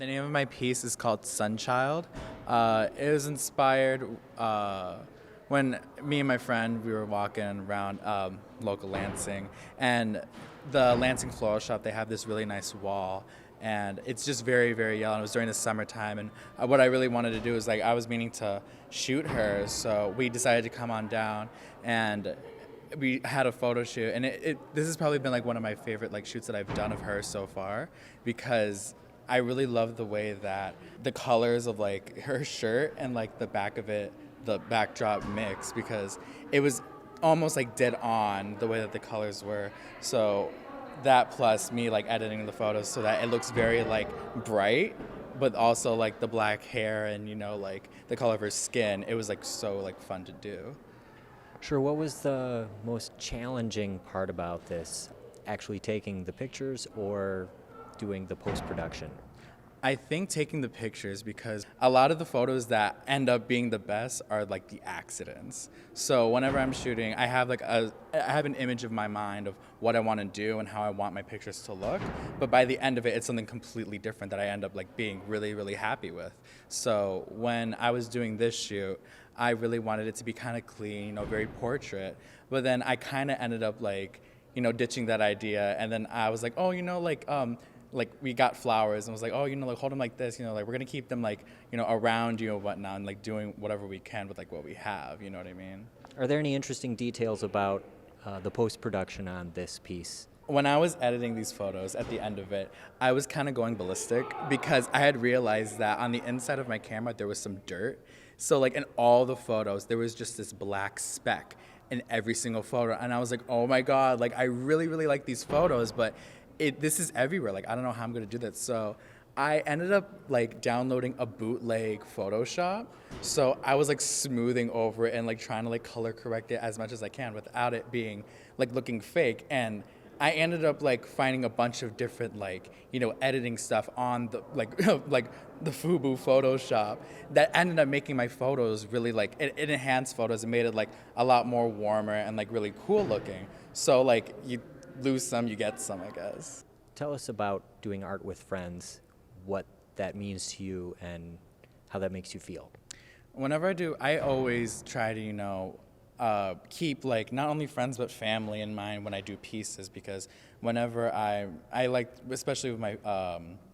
The name of my piece is called Sunchild. It was inspired when me and my friend, we were walking around local Lansing, and the Lansing floral shop, they have this really nice wall, and it's just very, very yellow. It was during the summertime, and what I really wanted to do is, like, I was meaning to shoot her, so we decided to come on down, and we had a photo shoot, and this has probably been like one of my favorite like shoots that I've done of her so far, because I really love the way that the colors of like her shirt and like the back of it, the backdrop mix, because it was almost like dead on the way that the colors were. So that plus me like editing the photos so that it looks very like bright, but also like the black hair and like the color of her skin, it was like so like fun to do. Sure, what was the most challenging part about this? Actually taking the pictures or doing the post-production? I think taking the pictures, because a lot of the photos that end up being the best are like the accidents. So whenever I'm shooting, I have an image of my mind of what I want to do and how I want my pictures to look. But by the end of it, it's something completely different that I end up like being really, really happy with. So when I was doing this shoot, I really wanted it to be kind of clean, very portrait. But then I kind of ended up like, ditching that idea. And then I was like, oh, like we got flowers and was like, oh, like hold them like this, like we're gonna keep them like, around you and whatnot, and like doing whatever we can with like what we have, you know what I mean? Are there any interesting details about the post-production on this piece? When I was editing these photos at the end of it, I was kind of going ballistic because I had realized that on the inside of my camera there was some dirt. So like in all the photos, there was just this black speck in every single photo. And I was like, oh my God, like I really, really like these photos, but this is everywhere. Like, I don't know how I'm gonna do that. So I ended up like downloading a bootleg Photoshop. So I was like smoothing over it and like trying to like color correct it as much as I can without it being like looking fake. And I ended up like finding a bunch of different like, editing stuff on the like like the FUBU Photoshop that ended up making my photos really like it enhanced photos and made it like a lot more warmer and like really cool looking. So like you lose some, you get some, I guess. Tell us about doing art with friends, what that means to you and how that makes you feel. Whenever I do, I always try to, keep like not only friends but family in mind when I do pieces, because whenever I like, especially with my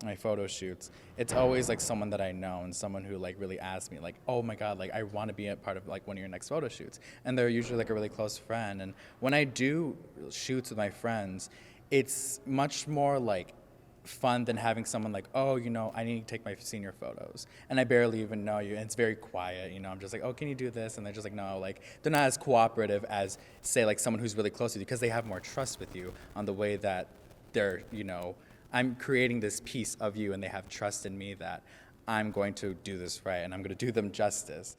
my photo shoots, it's always like someone that I know and someone who like really asks me like, oh my God, like I want to be a part of like one of your next photo shoots, and they're usually like a really close friend. And when I do shoots with my friends, it's much more like fun than having someone like, oh, I need to take my senior photos and I barely even know you and it's very quiet, I'm just like, oh, can you do this? And they're just like, no, like they're not as cooperative as say like someone who's really close to you, because they have more trust with you on the way that they're, I'm creating this piece of you and they have trust in me that I'm going to do this right and I'm going to do them justice.